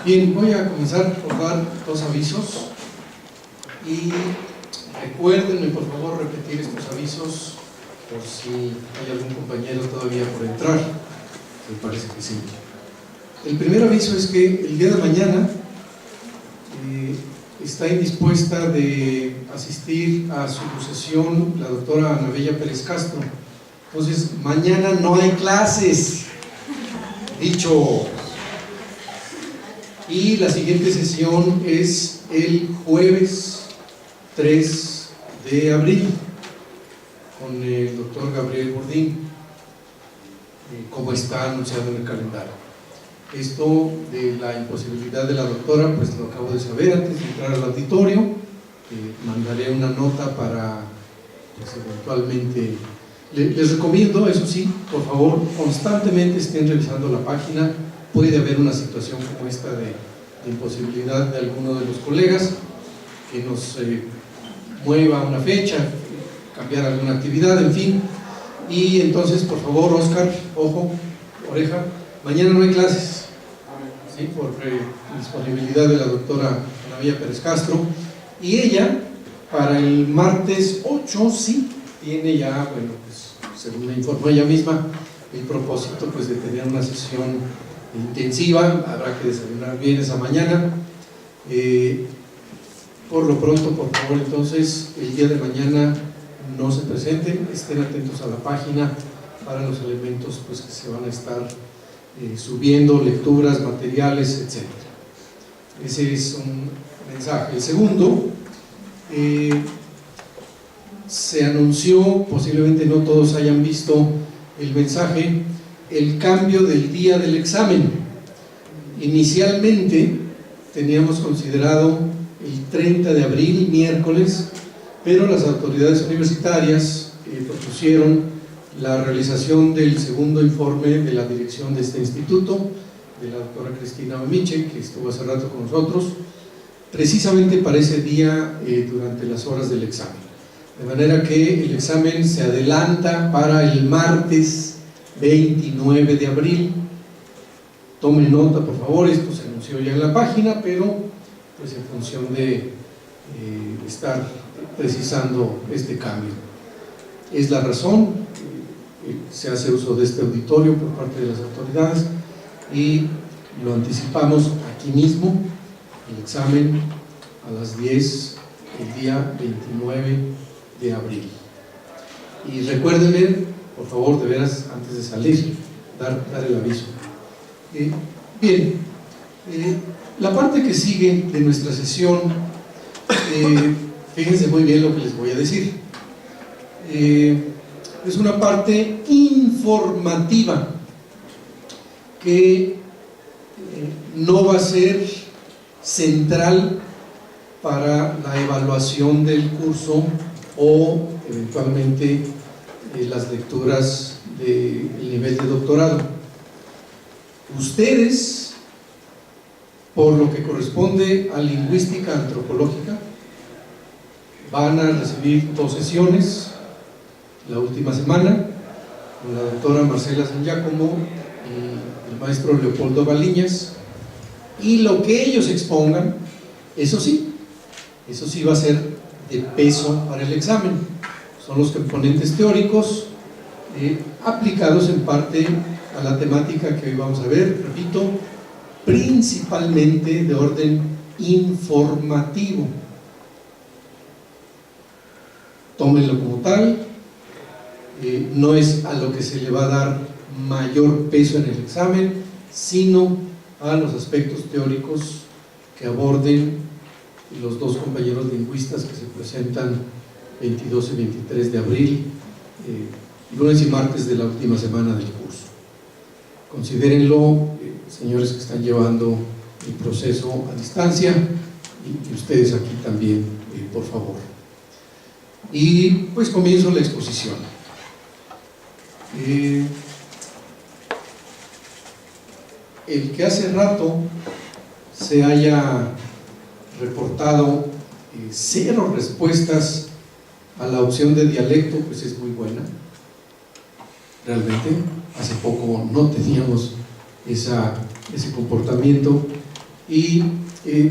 Bien, voy a comenzar por dar dos avisos y recuérdenme por favor repetir estos avisos por si hay algún compañero todavía por entrar. Me parece que sí. El primer aviso es que el día de mañana está indispuesta de asistir a su sesión la doctora Ana Bella Pérez Castro. Entonces, mañana no hay clases. Dicho. Y la siguiente sesión es el jueves 3 de abril con el doctor Gabriel Burdín, como está anunciado en el calendario. Esto de la imposibilidad de la doctora, pues lo acabo de saber antes de entrar al auditorio. Mandaré una nota para, pues, eventualmente. Les recomiendo, eso sí, por favor, constantemente estén revisando la página. Puede haber una situación como esta de imposibilidad de alguno de los colegas que nos mueva una fecha, cambiar alguna actividad, en fin. Y entonces, por favor, Oscar, ojo, oreja, mañana no hay clases, ¿sí? Por disponibilidad de la doctora Ana Bella Pérez Castro. Y ella, para el martes 8, sí, tiene ya, bueno, pues, según me informó ella misma, el propósito, pues, de tener una sesión intensiva. Habrá que desayunar bien esa mañana. Por lo pronto, por favor, entonces, el día de mañana no se presenten, estén atentos a la página para los elementos, pues, que se van a estar subiendo, lecturas, materiales, etc. Ese es un mensaje. El segundo, se anunció, posiblemente no todos hayan visto el mensaje, el cambio del día del examen. Inicialmente teníamos considerado el 30 de abril, miércoles, pero las autoridades universitarias propusieron la realización del segundo informe de la dirección de este instituto, de la doctora Cristina Omiche, que estuvo hace rato con nosotros, precisamente para ese día durante las horas del examen. De manera que el examen se adelanta para el martes 29 de abril. Tomen nota, por favor, esto se anunció ya en la página, pero pues en función de estar precisando este cambio. Es la razón, se hace uso de este auditorio por parte de las autoridades y lo anticipamos aquí mismo, el examen a las 10 el día 29 de abril. Y recuérdenme, por favor, de veras, antes de salir, dar el aviso. Bien, la parte que sigue de nuestra sesión, fíjense muy bien lo que les voy a decir. Es una parte informativa que no va a ser central para la evaluación del curso o eventualmente las lecturas del nivel de doctorado. Ustedes, por lo que corresponde a lingüística antropológica, van a recibir 2 sesiones la última semana con la doctora Marcela San Giacomo y el maestro Leopoldo Baliñas, y lo que ellos expongan, eso sí va a ser de peso para el examen. Son los componentes teóricos aplicados en parte a la temática que hoy vamos a ver, repito, principalmente de orden informativo. Tómenlo como tal, no es a lo que se le va a dar mayor peso en el examen, sino a los aspectos teóricos que aborden los 2 compañeros lingüistas que se presentan 22 y 23 de abril, lunes y martes de la última semana del curso. Considérenlo, señores que están llevando el proceso a distancia, y ustedes aquí también, por favor. Y pues comienzo la exposición. El que hace rato se haya reportado 0 respuestas a la opción de dialecto, pues es muy buena. Realmente, hace poco no teníamos ese comportamiento Y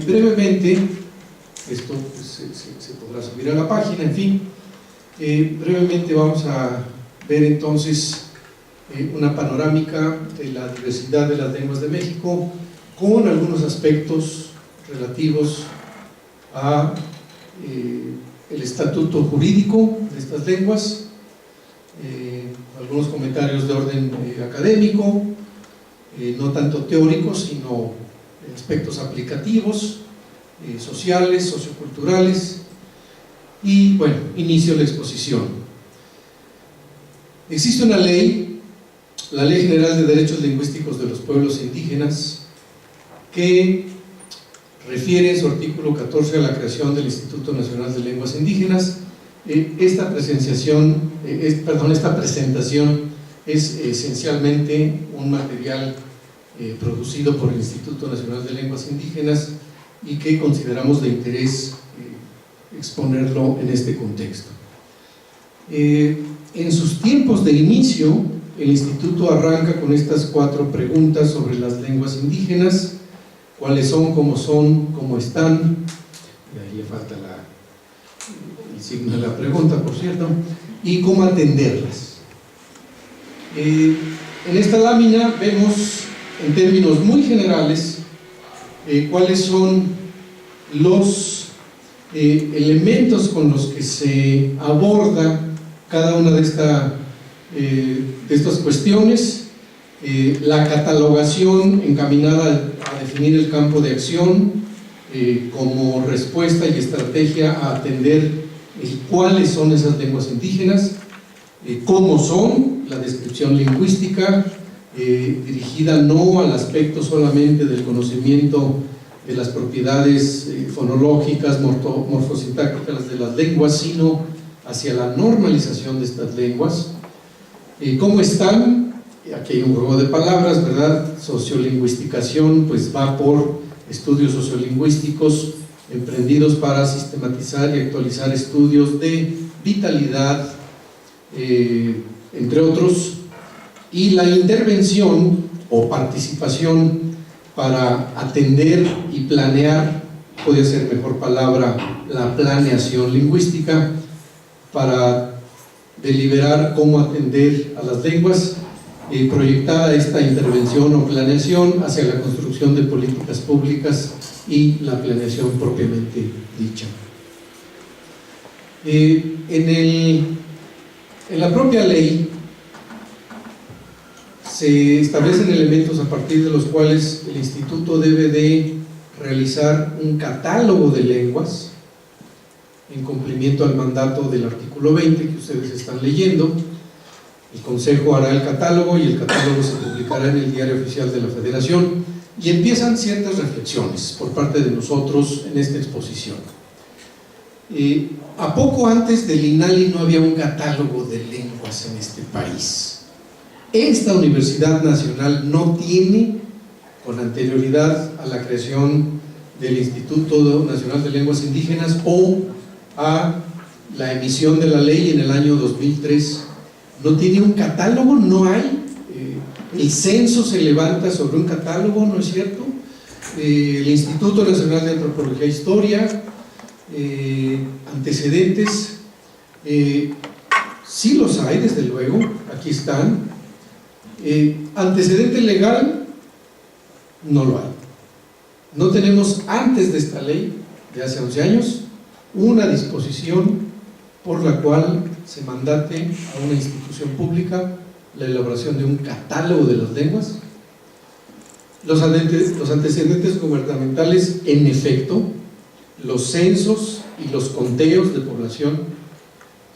brevemente, esto pues, se podrá subir a la página, en fin, brevemente vamos a ver entonces una panorámica de la diversidad de las lenguas de México con algunos aspectos relativos a el estatuto jurídico de estas lenguas, algunos comentarios de orden académico, no tanto teóricos, sino aspectos aplicativos, sociales, socioculturales, y bueno, inicio la exposición. Existe una ley, la Ley General de Derechos Lingüísticos de los Pueblos Indígenas, que refiere en su artículo 14 a la creación del Instituto Nacional de Lenguas Indígenas. Esta presentación es esencialmente un material producido por el Instituto Nacional de Lenguas Indígenas y que consideramos de interés exponerlo en este contexto. En sus tiempos de inicio, el Instituto arranca con estas 4 preguntas sobre las lenguas indígenas: cuáles son, cómo están, y ahí le falta el signo de la pregunta, por cierto, y cómo atenderlas. En esta lámina vemos en términos muy generales cuáles son los elementos con los que se aborda cada una de estas cuestiones. La catalogación encaminada a definir el campo de acción como respuesta y estrategia a atender cuáles son esas lenguas indígenas, cómo son, la descripción lingüística dirigida no al aspecto solamente del conocimiento de las propiedades fonológicas, morfosintácticas de las lenguas, sino hacia la normalización de estas lenguas. ¿Cómo están? Aquí hay un juego de palabras, ¿verdad? Sociolingüisticación, pues va por estudios sociolingüísticos emprendidos para sistematizar y actualizar estudios de vitalidad, entre otros, y la intervención o participación para atender y planear, puede ser mejor palabra, la planeación lingüística, para deliberar cómo atender a las lenguas, proyectada esta intervención o planeación hacia la construcción de políticas públicas y la planeación propiamente dicha. En la propia ley se establecen elementos a partir de los cuales el Instituto debe de realizar un catálogo de lenguas en cumplimiento al mandato del artículo 20 que ustedes están leyendo. El Consejo hará el catálogo y el catálogo se publicará en el Diario Oficial de la Federación, y empiezan ciertas reflexiones por parte de nosotros en esta exposición. A poco antes del INALI no había un catálogo de lenguas en este país. Esta Universidad Nacional no tiene, con anterioridad a la creación del Instituto Nacional de Lenguas Indígenas o a la emisión de la ley en el año 2003, no tiene un catálogo, no hay. El censo se levanta sobre un catálogo, ¿no es cierto? El Instituto Nacional de Antropología e Historia, antecedentes, sí los hay, desde luego, aquí están. Antecedente legal, no lo hay. No tenemos, antes de esta ley, de hace 11 años, una disposición por la cual se mandate a una institución pública la elaboración de un catálogo de las lenguas. Los antecedentes gubernamentales, en efecto, los censos y los conteos de población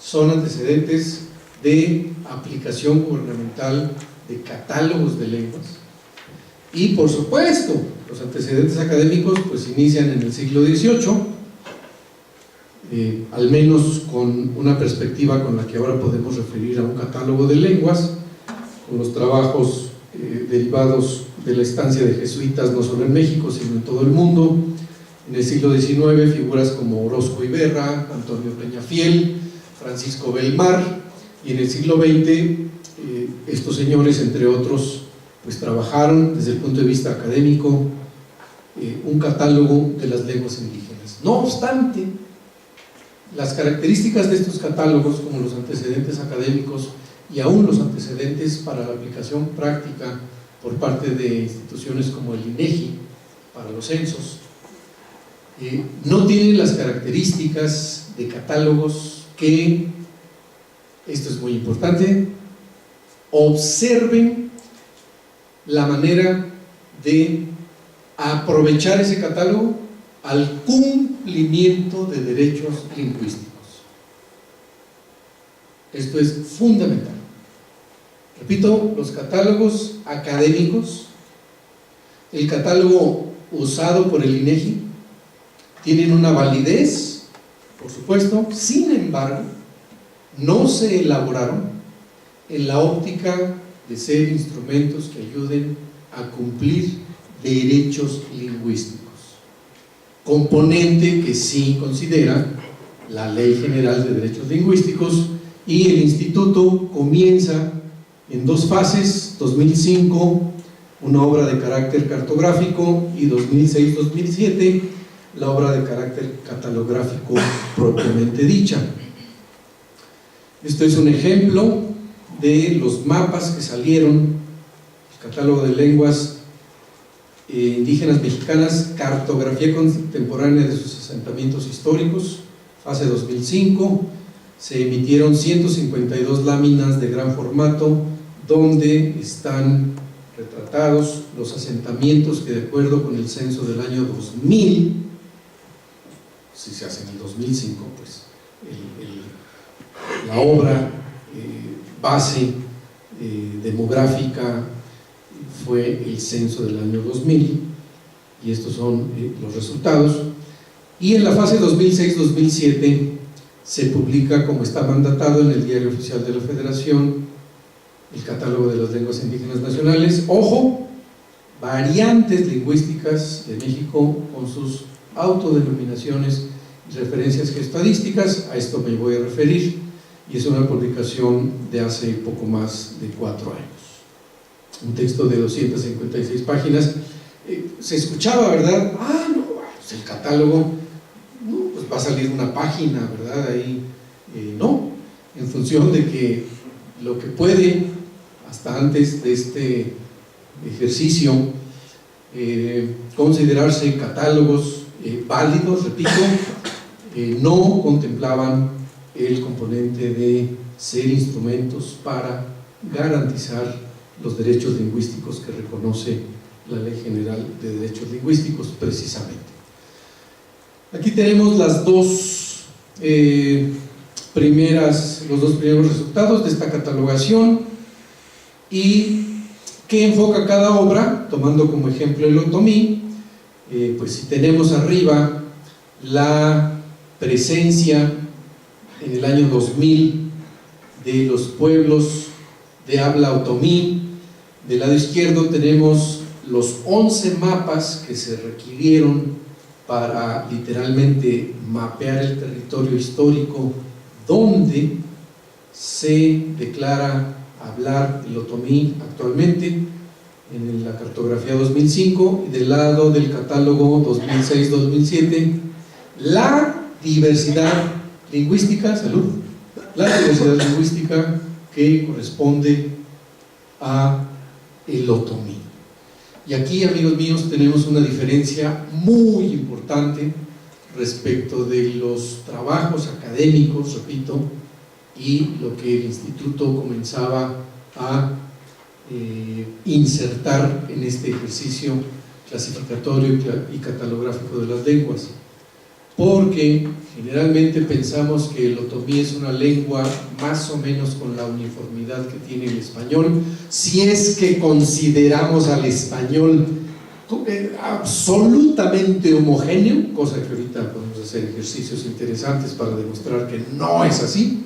son antecedentes de aplicación gubernamental de catálogos de lenguas. Y por supuesto, los antecedentes académicos pues inician en el siglo XVIII, al menos con una perspectiva con la que ahora podemos referir a un catálogo de lenguas, con los trabajos derivados de la estancia de jesuitas no solo en México sino en todo el mundo. En el siglo XIX figuras como Orozco Iberra, Antonio Peñafiel, Francisco Belmar, y en el siglo XX estos señores, entre otros, pues trabajaron desde el punto de vista académico un catálogo de las lenguas indígenas. No obstante, las características de estos catálogos, como los antecedentes académicos y aún los antecedentes para la aplicación práctica por parte de instituciones como el INEGI para los censos, no tienen las características de catálogos que, esto es muy importante, observen la manera de aprovechar ese catálogo al cumplimiento de derechos lingüísticos. Esto es fundamental. Repito, los catálogos académicos, el catálogo usado por el INEGI, tienen una validez, por supuesto. Sin embargo, no se elaboraron en la óptica de ser instrumentos que ayuden a cumplir derechos lingüísticos, componente que sí considera la Ley General de Derechos Lingüísticos, y el instituto comienza en dos fases: 2005, una obra de carácter cartográfico, y 2006-2007, la obra de carácter catalográfico propiamente dicha. Esto es un ejemplo de los mapas que salieron, el catálogo de lenguas indígenas mexicanas, cartografía contemporánea de sus asentamientos históricos, fase 2005. Se emitieron 152 láminas de gran formato, donde están retratados los asentamientos que, de acuerdo con el censo del año 2000, si se hace en el 2005, pues la obra base demográfica fue el censo del año 2000, y estos son los resultados. Y en la fase 2006-2007 se publica, como está mandatado en el Diario Oficial de la Federación, el catálogo de las lenguas indígenas nacionales. Ojo, variantes lingüísticas de México con sus autodenominaciones y referencias geoestadísticas. A esto me voy a referir, y es una publicación de hace poco más de 4 años. Un texto de 256 páginas. Se escuchaba, ¿verdad? Ah, no, pues el catálogo, no, pues va a salir una página, ¿verdad? Ahí, no, en función de que lo que puede, hasta antes de este ejercicio, considerarse catálogos válidos, repito, no contemplaban el componente de ser instrumentos para garantizar los derechos lingüísticos que reconoce la Ley General de Derechos Lingüísticos, precisamente. Aquí tenemos los dos primeros resultados de esta catalogación, y qué enfoca cada obra, tomando como ejemplo el otomí. Pues si tenemos arriba la presencia en el año 2000 de los pueblos de habla otomí, del lado izquierdo tenemos los 11 mapas que se requirieron para literalmente mapear el territorio histórico donde se declara hablar el otomí actualmente, en la cartografía 2005, y del lado del catálogo 2006-2007, la diversidad lingüística, la diversidad lingüística que corresponde a el otomí. Y aquí, amigos míos, tenemos una diferencia muy importante respecto de los trabajos académicos, repito, y lo que el instituto comenzaba a insertar en este ejercicio clasificatorio y catalográfico de las lenguas, porque generalmente pensamos que el otomí es una lengua más o menos con la uniformidad que tiene el español, si es que consideramos al español absolutamente homogéneo, cosa que ahorita podemos hacer ejercicios interesantes para demostrar que no es así.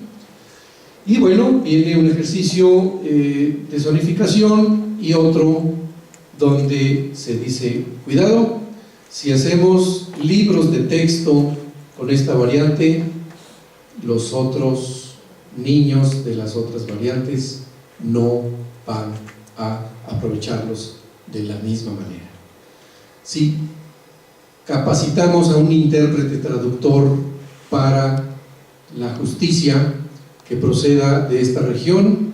Y bueno, viene un ejercicio de zonificación y otro donde se dice, cuidado, si hacemos libros de texto con esta variante, los otros niños de las otras variantes no van a aprovecharlos de la misma manera. Sí, Capacitamos a un intérprete traductor para la justicia que proceda de esta región.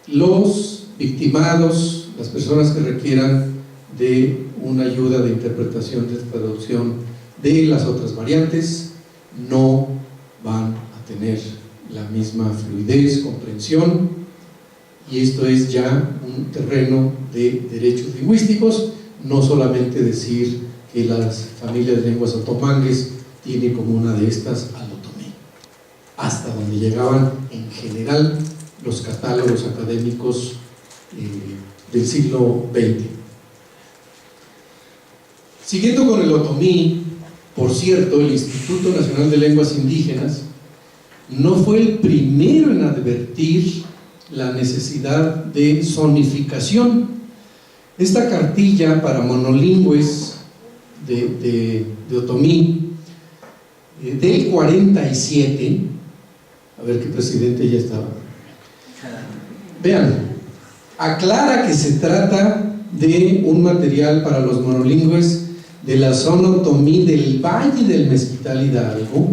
Los victimados, las personas que requieran de una ayuda de interpretación, de traducción de las otras variantes, no van a tener la misma fluidez, comprensión, y esto es ya un terreno de derechos lingüísticos, no solamente decir que las familias de lenguas otomangues tienen como una de estas al otomí, hasta donde llegaban en general los catálogos académicos del siglo XX. Siguiendo con el otomí, por cierto, el Instituto Nacional de Lenguas Indígenas no fue el primero en advertir la necesidad de zonificación. Esta cartilla para monolingües de otomí del 47, a ver qué presidente ya estaba, vean, aclara que se trata de un material para los monolingües de la zona otomí del Valle del Mezquital Hidalgo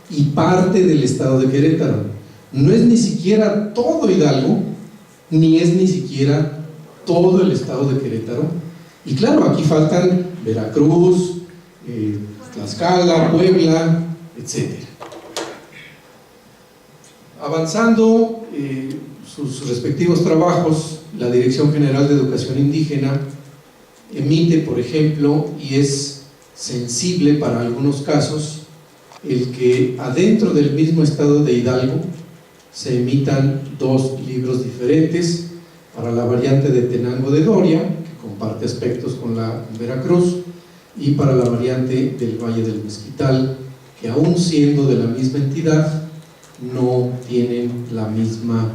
y parte del estado de Querétaro. No es ni siquiera todo Hidalgo, ni es ni siquiera todo el estado de Querétaro. Y claro, aquí faltan Veracruz, Tlaxcala, Puebla, etc. Avanzando sus respectivos trabajos, la Dirección General de Educación Indígena emite, por ejemplo, y es sensible para algunos casos, el que adentro del mismo estado de Hidalgo se emitan dos libros diferentes para la variante de Tenango de Doria, que comparte aspectos con la Veracruz, y para la variante del Valle del Mezquital, que aún siendo de la misma entidad, no tienen la misma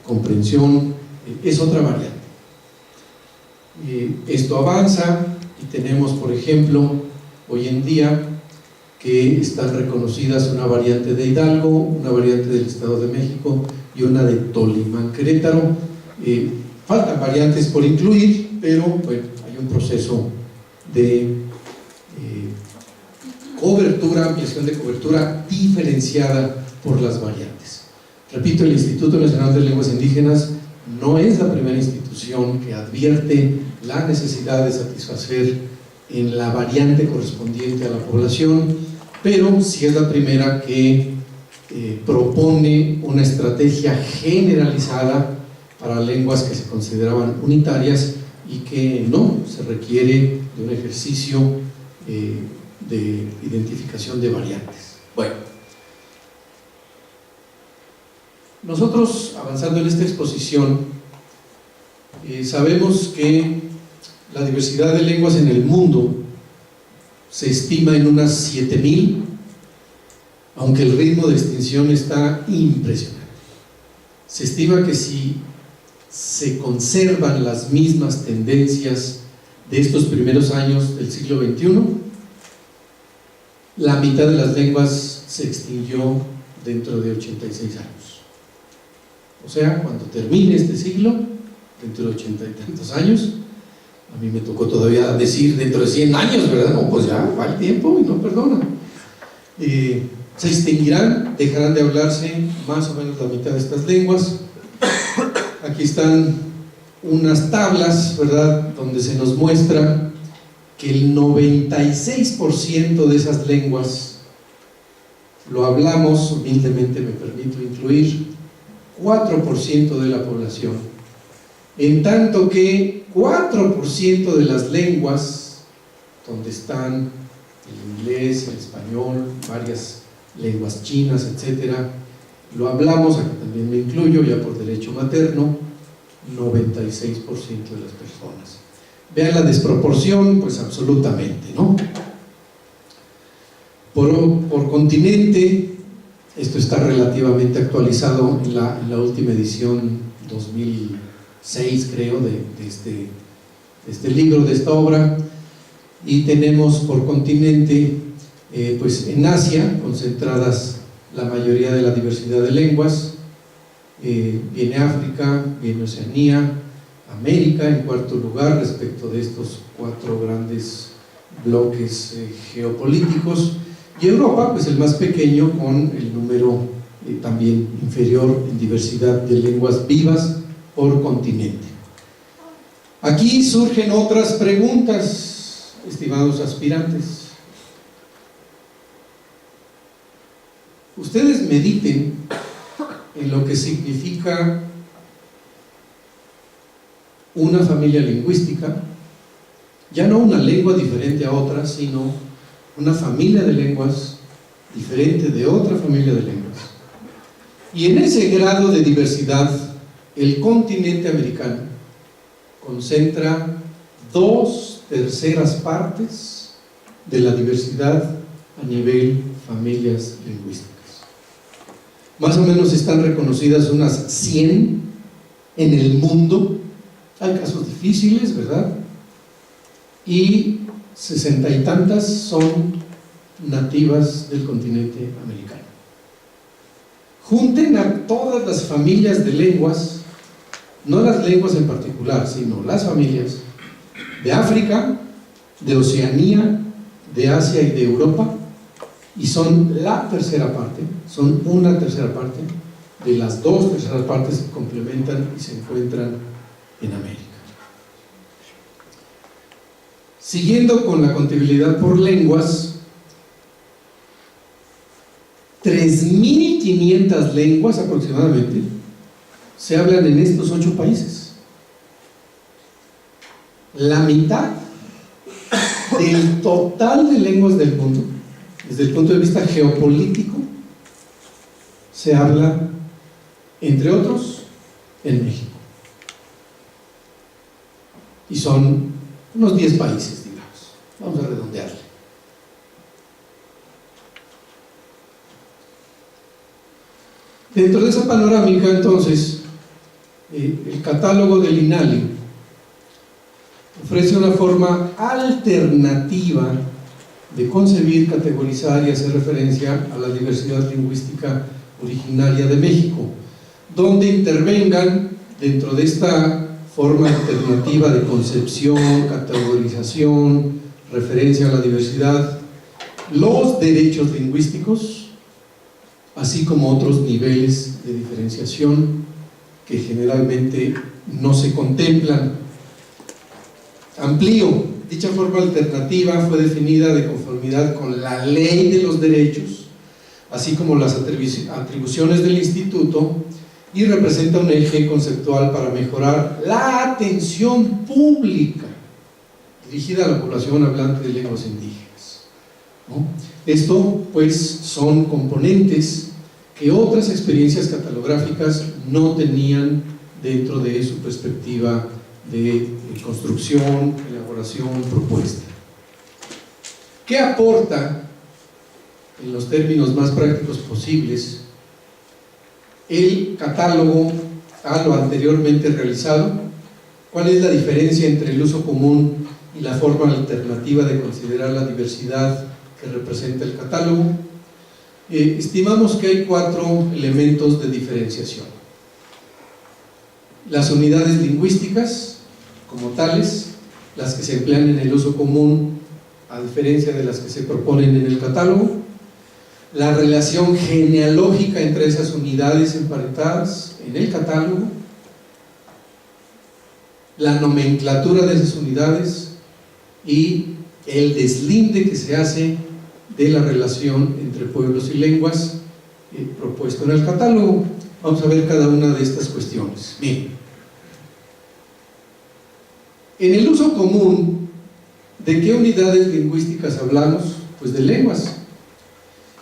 comprensión, es otra variante. Esto avanza y tenemos, por ejemplo, hoy en día que están reconocidas una variante de Hidalgo, una variante del Estado de México y una de Tolimán, Querétaro. Faltan variantes por incluir, pero bueno, hay un proceso de cobertura, ampliación de cobertura diferenciada por las variantes. Repito, el Instituto Nacional de Lenguas Indígenas no es la primera institución que advierte la necesidad de satisfacer en la variante correspondiente a la población, pero sí es la primera que propone una estrategia generalizada para lenguas que se consideraban unitarias y que no se requiere de un ejercicio de identificación de variantes. Bueno, nosotros, avanzando en esta exposición, sabemos que la diversidad de lenguas en el mundo se estima en unas 7,000, aunque el ritmo de extinción está impresionante. Se estima que si se conservan las mismas tendencias de estos primeros años del siglo XXI, la mitad de las lenguas se extinguió dentro de 86 años. O sea, cuando termine este siglo, dentro de 80 y tantos años, a mí me tocó todavía decir dentro de 100 años, ¿verdad? No, pues ya va el tiempo y no perdona. Se extinguirán, dejarán de hablarse más o menos la mitad de estas lenguas. Aquí están unas tablas, ¿verdad?, donde se nos muestra que el 96% de esas lenguas lo hablamos, humildemente me permito incluir, 4% de la población, en tanto que 4% de las lenguas, donde están el inglés, el español, varias lenguas chinas, etcétera, lo hablamos, aquí también me incluyo, ya por derecho materno, 96% de las personas. Vean la desproporción, pues absolutamente, ¿no? Por continente, esto está relativamente actualizado en la última edición 2006, creo, de este libro, de esta obra, y tenemos por continente, pues en Asia, concentradas la mayoría de la diversidad de lenguas, viene África, viene Oceanía, América en cuarto lugar respecto de estos 4 grandes bloques geopolíticos, y Europa, pues el más pequeño, con el número también inferior en diversidad de lenguas vivas por continente. Aquí surgen otras preguntas, estimados aspirantes. Ustedes mediten en lo que significa una familia lingüística, ya no una lengua diferente a otra, sino una familia de lenguas diferente de otra familia de lenguas. Y en ese grado de diversidad, el continente americano concentra 2/3 partes de la diversidad a nivel familias lingüísticas. Más o menos están reconocidas unas 100 en el mundo. Hay casos difíciles, ¿verdad? Y 60 y tantas son nativas del continente americano. Junten a todas las familias de lenguas, no las lenguas en particular, sino las familias de África, de Oceanía, de Asia y de Europa, y son la tercera parte, son una tercera parte de las 2/3 partes que complementan y se encuentran en América. Siguiendo con la contabilidad por lenguas, 3.500 lenguas aproximadamente se hablan en estos 8 países. La mitad del total de lenguas del mundo, desde el punto de vista geopolítico, se habla, entre otros, en México. Y son unos 10 países, digamos. Vamos a redondearle. Dentro de esa panorámica, entonces, el catálogo del INALI ofrece una forma alternativa de concebir, categorizar y hacer referencia a la diversidad lingüística originaria de México, donde intervengan dentro de esta forma alternativa de concepción, categorización, referencia a la diversidad, los derechos lingüísticos, así como otros niveles de diferenciación que generalmente no se contemplan. Amplío, dicha forma alternativa fue definida de conformidad con la ley de los derechos, así como las atribuciones del instituto, y representa un eje conceptual para mejorar la atención pública dirigida a la población hablante de lenguas indígenas, ¿no? Esto, pues, son componentes que otras experiencias catalográficas no tenían dentro de su perspectiva de construcción, elaboración, propuesta. ¿Qué aporta, en los términos más prácticos posibles, el catálogo a lo anteriormente realizado? ¿Cuál es la diferencia entre el uso común y la forma alternativa de considerar la diversidad que representa el catálogo? Estimamos que hay 4 elementos de diferenciación. Las unidades lingüísticas, como tales, las que se emplean en el uso común, a diferencia de las que se proponen en el catálogo, la relación genealógica entre esas unidades emparentadas en el catálogo, la nomenclatura de esas unidades y el deslinde que se hace de la relación entre pueblos y lenguas propuesto en el catálogo. Vamos a ver cada una de estas cuestiones. Bien, en el uso común, ¿de qué unidades lingüísticas hablamos? Pues de lenguas.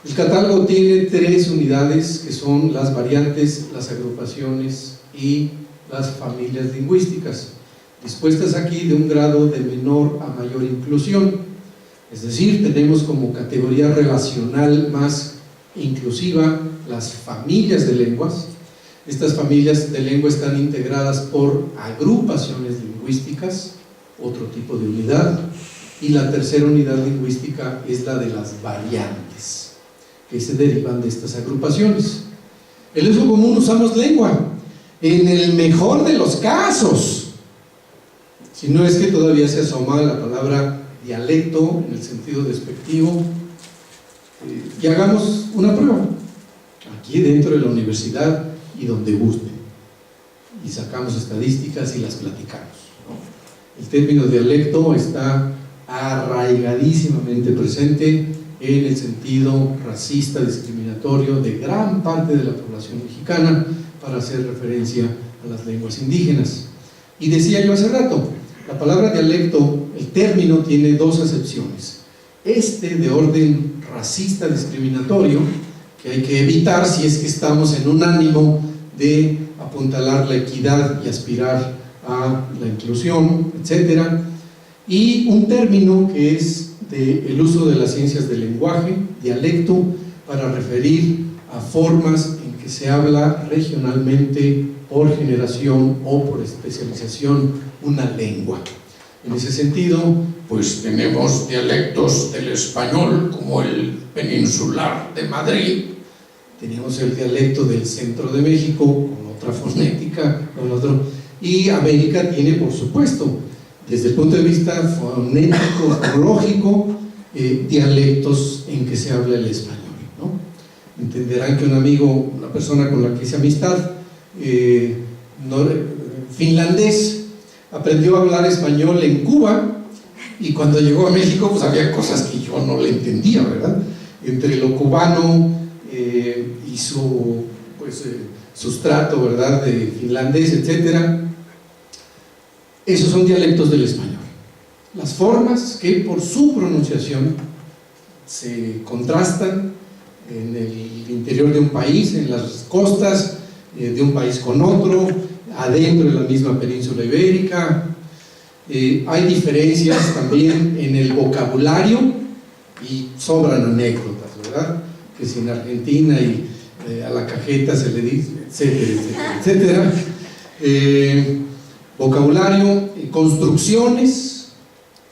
El catálogo tiene 3 unidades que son las variantes, las agrupaciones y las familias lingüísticas, dispuestas aquí de un grado de menor a mayor inclusión. Es decir, tenemos como categoría relacional más inclusiva las familias de lenguas. Estas familias de lengua están integradas por agrupaciones lingüísticas, otro tipo de unidad, y la tercera unidad lingüística es la de las variantes, que se derivan de estas agrupaciones. En el uso común usamos lengua, en el mejor de los casos, si no es que todavía se asoma la palabra dialecto en el sentido despectivo, y hagamos una prueba aquí dentro de la universidad y donde guste, y sacamos estadísticas y las platicamos, ¿no? El término dialecto está arraigadísimamente presente en el sentido racista, discriminatorio de gran parte de la población mexicana, para hacer referencia a las lenguas indígenas. Y decía yo hace rato, la palabra dialecto, el término tiene dos acepciones: de orden racista, discriminatorio, que hay que evitar si es que estamos en un ánimo de apuntalar la equidad y aspirar a la inclusión, etcétera, y un término que es el uso de las ciencias del lenguaje, dialecto, para referir a formas en que se habla regionalmente, por generación o por especialización, una lengua. En ese sentido, pues tenemos dialectos del español, como el peninsular de Madrid, tenemos el dialecto del centro de México, con otra fonética, con otro, y América tiene, por supuesto, desde el punto de vista fonético, fonológico, dialectos en que se habla el español, ¿no? Entenderán que un amigo, una persona con la que hice amistad, finlandés, aprendió a hablar español en Cuba, y cuando llegó a México pues había cosas que yo no le entendía, ¿verdad? Entre lo cubano y su sustrato, ¿verdad?, de finlandés, etcétera. Esos son dialectos del español. Las formas que por su pronunciación se contrastan en el interior de un país, en las costas de un país con otro, adentro de la misma península ibérica. Hay diferencias también en el vocabulario, y sobran anécdotas, ¿verdad? Que si en Argentina y a la cajeta se le dice, etcétera, etcétera, etcétera. Vocabulario, construcciones,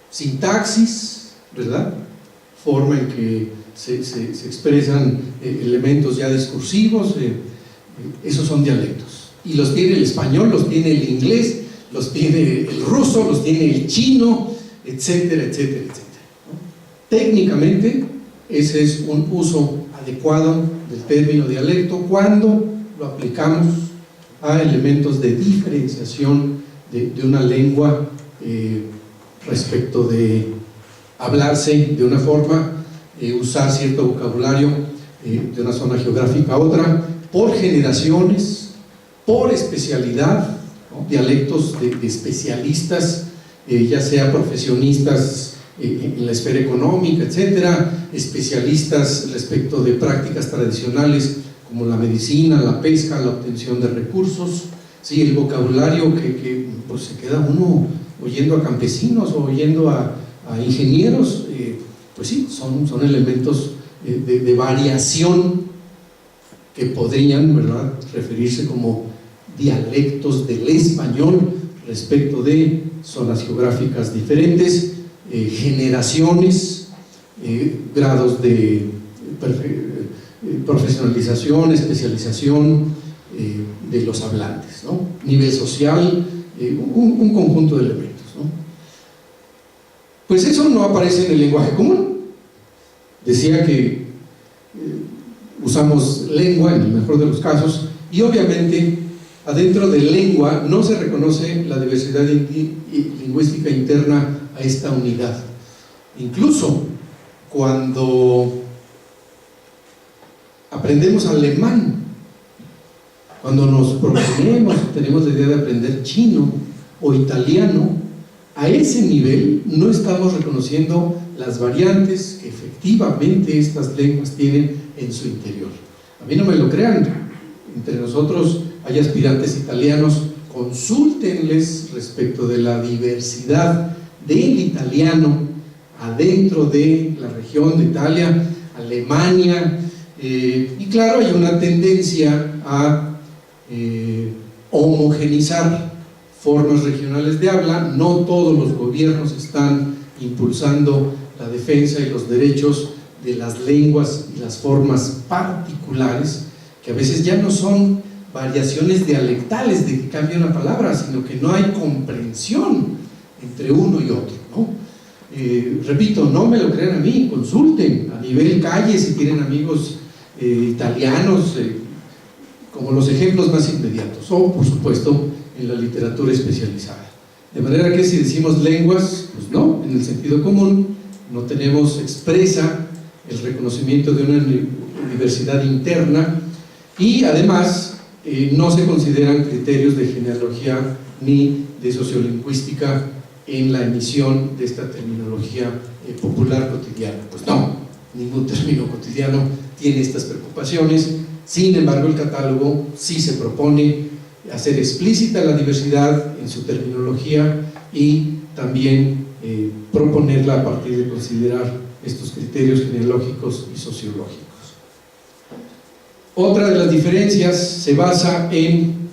sintaxis, ¿verdad? Forma en que se expresan elementos ya discursivos, esos son dialectos. Y los tiene el español, los tiene el inglés, los tiene el ruso, los tiene el chino, etcétera, etcétera, etcétera, ¿no? Técnicamente, ese es un uso adecuado del término dialecto cuando lo aplicamos a elementos de diferenciación de una lengua respecto de hablarse de una forma, usar cierto vocabulario de una zona geográfica a otra, por generaciones, por especialidad, ¿no? Dialectos de especialistas, ya sea profesionistas en la esfera económica, etcétera, especialistas respecto de prácticas tradicionales como la medicina, la pesca, la obtención de recursos. Sí, el vocabulario que pues se queda uno oyendo a campesinos o oyendo a ingenieros, pues sí, son elementos de variación que podrían, ¿verdad?, referirse como dialectos del español respecto de zonas geográficas diferentes, generaciones, grados de profesionalización, especialización de los hablantes, ¿no? Nivel social, un conjunto de elementos, ¿no? Pues eso no aparece en el lenguaje común. Decía que usamos lengua en el mejor de los casos, y obviamente adentro de lengua no se reconoce la diversidad lingüística interna a esta unidad. Incluso cuando aprendemos alemán, cuando nos proponemos, tenemos la idea de aprender chino o italiano, a ese nivel no estamos reconociendo las variantes que efectivamente estas lenguas tienen en su interior. A mí no me lo crean, entre nosotros hay aspirantes italianos, consúltenles respecto de la diversidad del italiano adentro de la región de Italia, Alemania, y claro, hay una tendencia a homogenizar formas regionales de habla. No todos los gobiernos están impulsando la defensa y los derechos de las lenguas y las formas particulares, que a veces ya no son variaciones dialectales de que cambia una palabra, sino que no hay comprensión entre uno y otro, ¿no? repito, no me lo crean a mí, consulten a nivel calle si tienen amigos italianos, como los ejemplos más inmediatos, o por supuesto en la literatura especializada. De manera que si decimos lenguas, pues no, en el sentido común no tenemos expresa el reconocimiento de una diversidad interna, y además no se consideran criterios de genealogía ni de sociolingüística en la emisión de esta terminología popular cotidiana. Pues no, ningún término cotidiano tiene estas preocupaciones. Sin embargo, el catálogo sí se propone hacer explícita la diversidad en su terminología y también proponerla a partir de considerar estos criterios genealógicos y sociológicos. Otra de las diferencias se basa en